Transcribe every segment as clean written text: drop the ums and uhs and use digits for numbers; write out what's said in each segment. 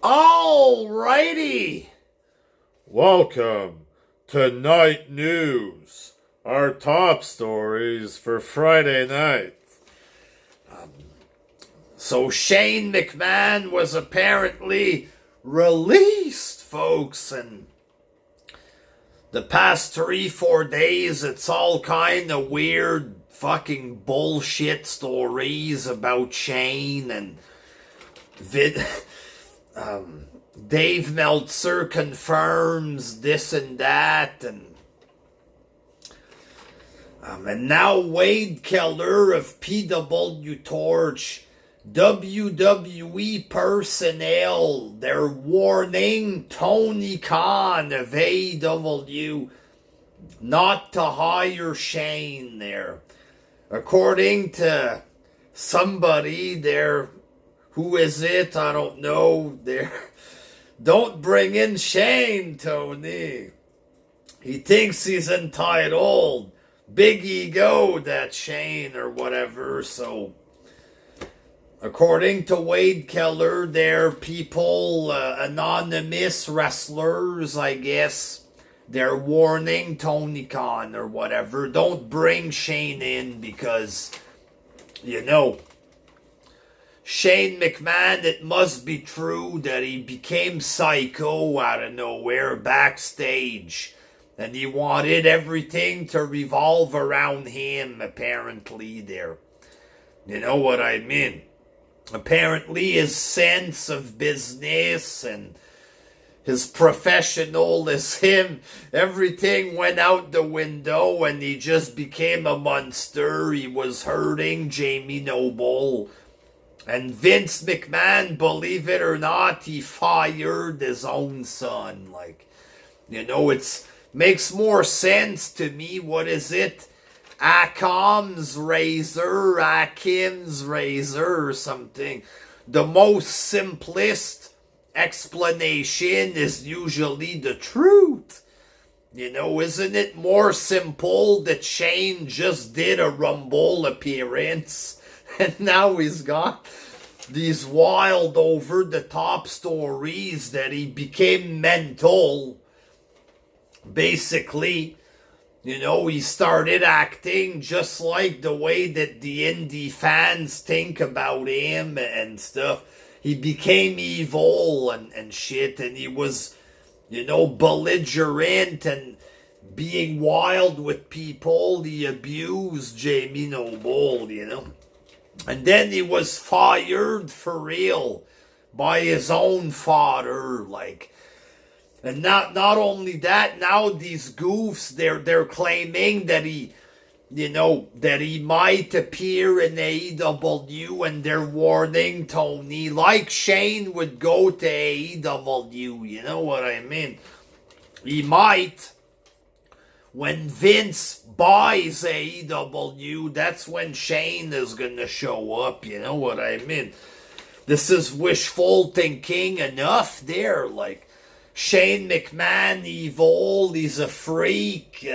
Alrighty! Welcome to Night News, our top stories for Friday night. So Shane McMahon was apparently released, folks, and the past 3-4 days it's all kind of weird fucking bullshit stories about Shane and Dave Meltzer confirms this and that, and now Wade Keller of PW Torch, WWE personnel, they're warning Tony Khan of AEW not to hire Shane there. According to somebody there, who is it? I don't know. Don't bring in Shane, Tony. He thinks he's entitled. Big ego, that Shane or whatever. So, according to Wade Keller, they're people, anonymous wrestlers, I guess. They're warning Tony Khan or whatever. Don't bring Shane in because, Shane McMahon, it must be true that he became psycho out of nowhere backstage. And he wanted everything to revolve around him, apparently, there. You know what I mean? Apparently his sense of business and his professionalism, everything went out the window and he just became a monster. He was hurting Jamie Noble. And Vince McMahon, believe it or not, he fired his own son. It makes more sense to me. What is it? Akim's razor or something. The most simplest explanation is usually the truth. Isn't it more simple that Shane just did a Rumble appearance and now he's got these wild over-the-top stories that he became mental? Basically, he started acting just like the way that the indie fans think about him and stuff. He became evil and shit, and he was, belligerent and being wild with people. He abused Jamie Noble, And then he was fired for real by his own father, And not only that, now these goofs, they're claiming that he might appear in AEW, and they're warning Tony, like Shane would go to AEW, you know what I mean? He might. When Vince buys AEW, that's when Shane is gonna show up, you know what I mean? This is wishful thinking enough there, Shane McMahon, evil, he's a freak,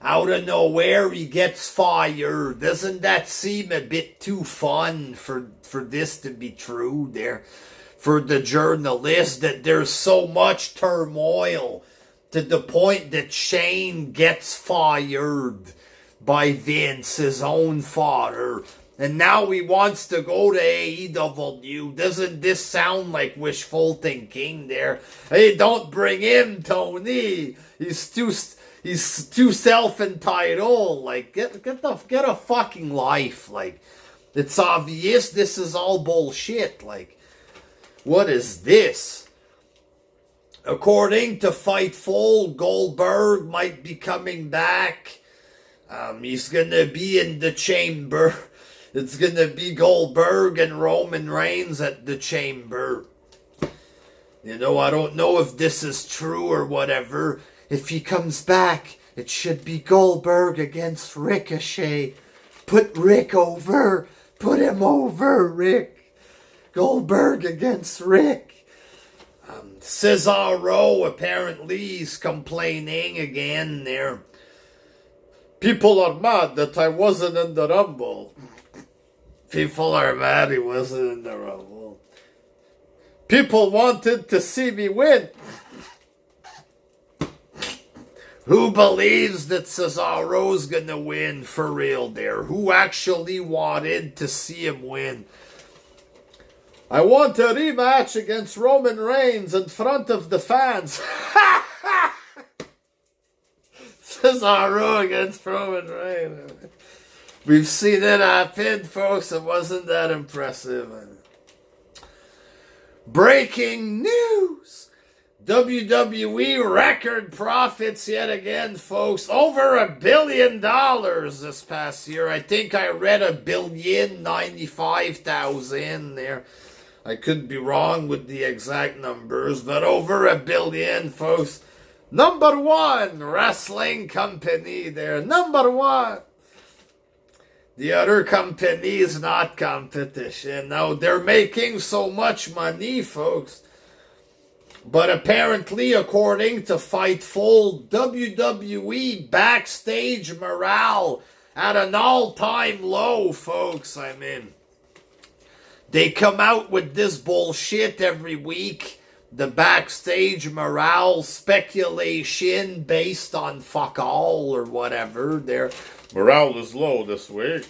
out of nowhere he gets fired. Doesn't that seem a bit too fun for this to be true there? For the journalist, that there's so much turmoil to the point that Shane gets fired by Vince, his own father. And now he wants to go to AEW. Doesn't this sound like wishful thinking there? Hey, don't bring him, Tony. He's too self-entitled. Get a fucking life. It's obvious this is all bullshit. What is this? According to Fightful, Goldberg might be coming back. He's gonna be in the Chamber. It's gonna be Goldberg and Roman Reigns at the Chamber. I don't know if this is true or whatever. If he comes back, it should be Goldberg against Ricochet. Put Rick over. Put him over, Rick. Goldberg against Rick. Cesaro, apparently, he's complaining again there. People are mad that I wasn't in the Rumble. People are mad he wasn't in the Rumble. People wanted to see me win. Who believes that Cesaro's gonna win for real there? Who actually wanted to see him win? I want a rematch against Roman Reigns in front of the fans. Cesaro against Roman Reigns. We've seen it happen, folks. It wasn't that impressive. Breaking news. WWE record profits yet again, folks. Over $1 billion this past year. I think I read 1,095,000 there. I could be wrong with the exact numbers, but over $1 billion, folks. Number one wrestling company there. Number one. The other company is not competition. Now, they're making so much money, folks. But apparently, according to Fightful, WWE backstage morale at an all-time low, folks. I mean, they come out with this bullshit every week. The backstage morale speculation based on fuck all or whatever. Their morale is low this week.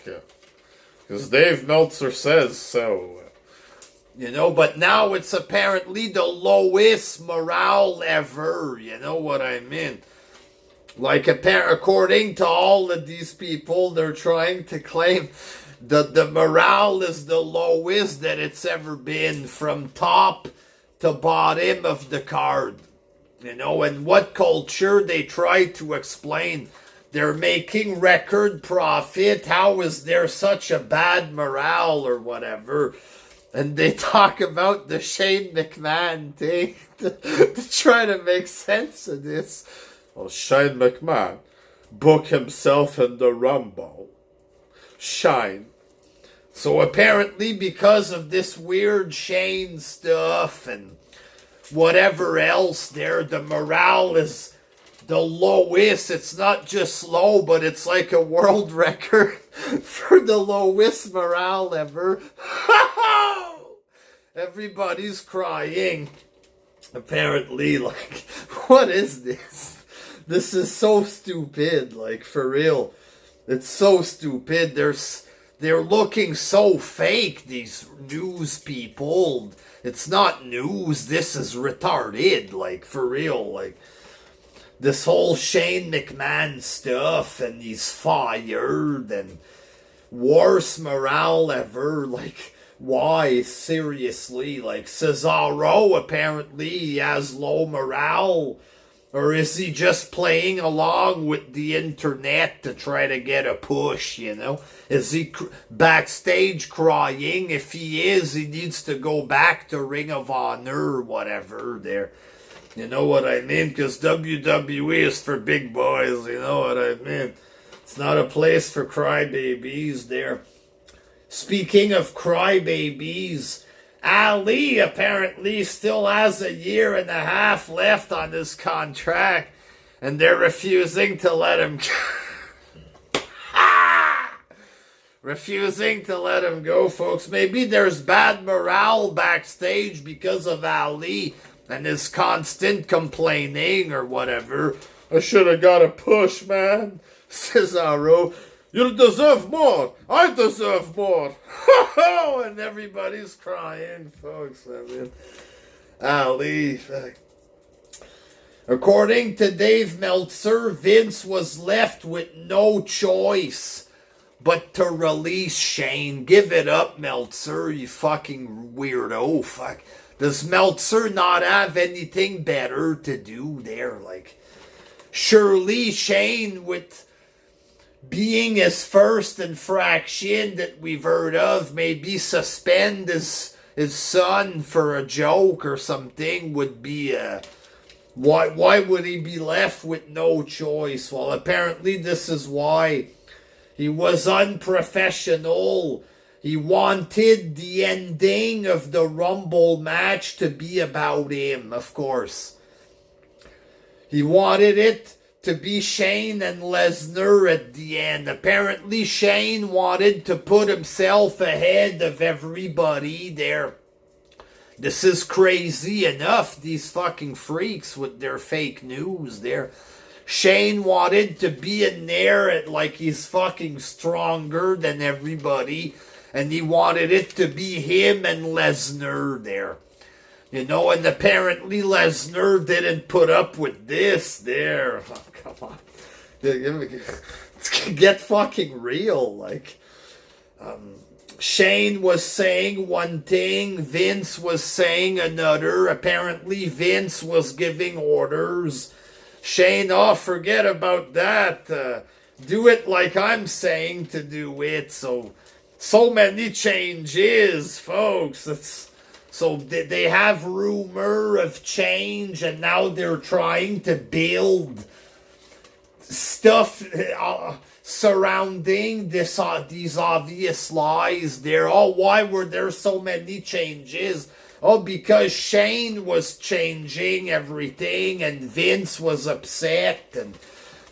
Because Dave Meltzer says so. You know, but now it's apparently the lowest morale ever. You know what I mean? Like, according to all of these people, they're trying to claim that the morale is the lowest that it's ever been from top to bottom of the card. You know, and what culture they try to explain. They're making record profit. How is there such a bad morale or whatever? And they talk about the ShaneMcMahon thing to try to make sense of this. Well, ShaneMcMahon booked himself in the Rumble. Shane. So apparently because of this weird Shane stuff and whatever else there, the morale is the lowest. It's not just low, but it's like a world record for the lowest morale ever. Everybody's crying. Apparently, like, what is this? This is so stupid, like, for real. It's so stupid. They're looking so fake, these news people. It's not news. This is retarded, like, for real, like. This whole ShaneMcMahon stuff, and he's fired, and worst morale ever. Like, why? Seriously? Like, Cesaro, apparently, he has low morale. Or is he just playing along with the internet to try to get a push, you know? Is he backstage crying? If he is, he needs to go back to Ring of Honor or whatever there. You know what I mean? Because WWE is for big boys, you know what I mean? It's not a place for crybabies there. Speaking of crybabies, Ali apparently still has 1.5 years left on his contract, and they're refusing to let him refusing to let him go, folks. Maybe there's bad morale backstage because of Ali and his constant complaining or whatever. I should have got a push, man. Cesaro, you deserve more. I deserve more. And everybody's crying, folks. I mean, Ali. According to Dave Meltzer, Vince was left with no choice but to release Shane. Give it up, Meltzer, you fucking weirdo. Fuck. Does Meltzer not have anything better to do there? Like, surely Shane, with being his first infraction that we've heard of, maybe suspend his son for a joke or something would be why would he be left with no choice? Well, apparently this is why. He was unprofessional. He wanted the ending of the Rumble match to be about him, of course. He wanted it to be Shane and Lesnar at the end. Apparently Shane wanted to put himself ahead of everybody there. This is crazy enough, these fucking freaks with their fake news there. Shane wanted to be in there like he's fucking stronger than everybody, and he wanted it to be him and Lesnar there. You know, and apparently Lesnar didn't put up with this there. Oh, come on. Get fucking real. Like, Shane was saying one thing, Vince was saying another. Apparently Vince was giving orders. Shane, oh, forget about that. Do it like I'm saying to do it. So many changes, folks. So they have rumor of change, and now they're trying to build stuff surrounding these obvious lies there. Oh, why were there so many changes? Oh, because Shane was changing everything and Vince was upset, and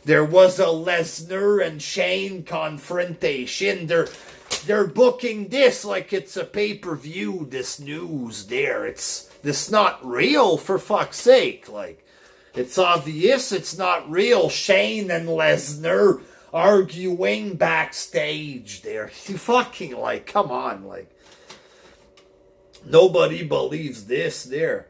there was a Lesnar and Shane confrontation. They're booking this like it's a pay-per-view, this news there. It's not real, for fuck's sake. Like, it's obvious it's not real. Shane and Lesnar arguing backstage there. You fucking, like, come on, like, nobody believes this there.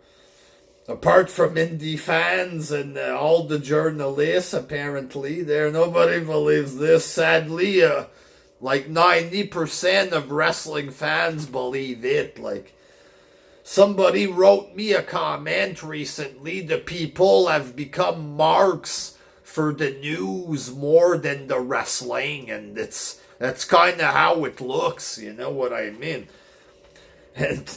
Apart from indie fans and all the journalists, apparently, there, nobody believes this. Sadly, like 90% of wrestling fans believe it. Like, somebody wrote me a comment recently. The people have become marks for the news more than the wrestling, and that's kind of how it looks, you know what I mean? And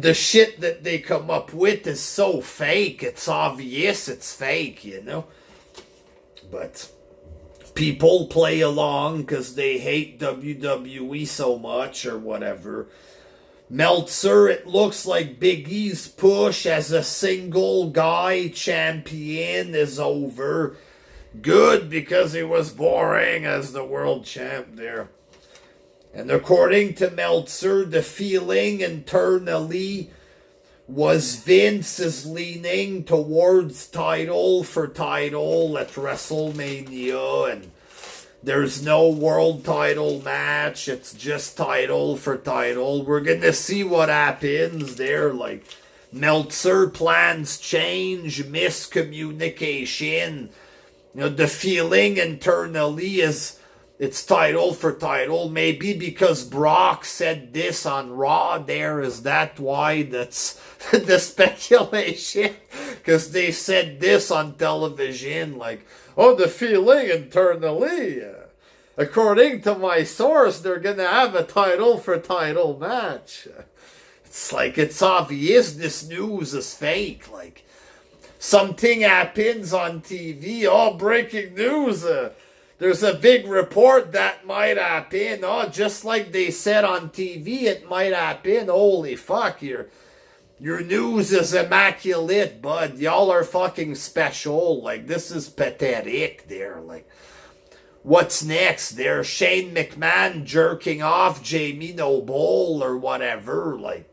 the shit that they come up with is so fake. It's obvious it's fake, you know? But people play along because they hate WWE so much or whatever. Meltzer, it looks like Big E's push as a single guy champion is over. Good, because he was boring as the world champ there. And according to Meltzer, the feeling internally was Vince is leaning towards title for title at WrestleMania, and there's no world title match, it's just title for title. We're gonna see what happens there. Like, Meltzer plans change, miscommunication. You know, the feeling internally is it's title for title. Maybe because Brock said this on Raw there. Is that why? That's the speculation. Because they said this on television. Like, oh, the feeling internally. According to my source, they're going to have a title for title match. It's like, it's obvious this news is fake. Like, something happens on TV. Oh, breaking news. There's a big report that might happen. Oh, just like they said on TV, it might happen. Holy fuck, your news is immaculate, bud. Y'all are fucking special. Like, this is pathetic there. Like, what's next there? ShaneMcMahon jerking off Jamie Noble or whatever. Like,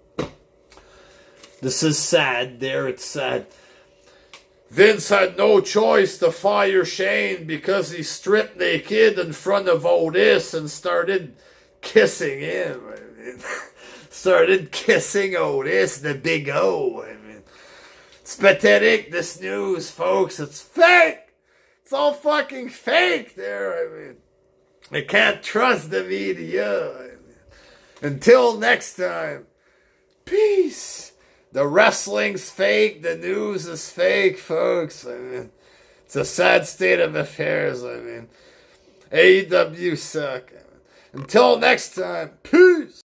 this is sad there. It's sad. Vince had no choice to fire Shane because he stripped naked in front of Otis and started kissing him. I mean, started kissing Otis, the big O. I mean, it's pathetic, this news, folks. It's fake. It's all fucking fake there. I mean, I can't trust the media. I mean, until next time, peace. The wrestling's fake, the news is fake, folks. I mean, it's a sad state of affairs. I mean, AEW suck. I mean, until next time, peace.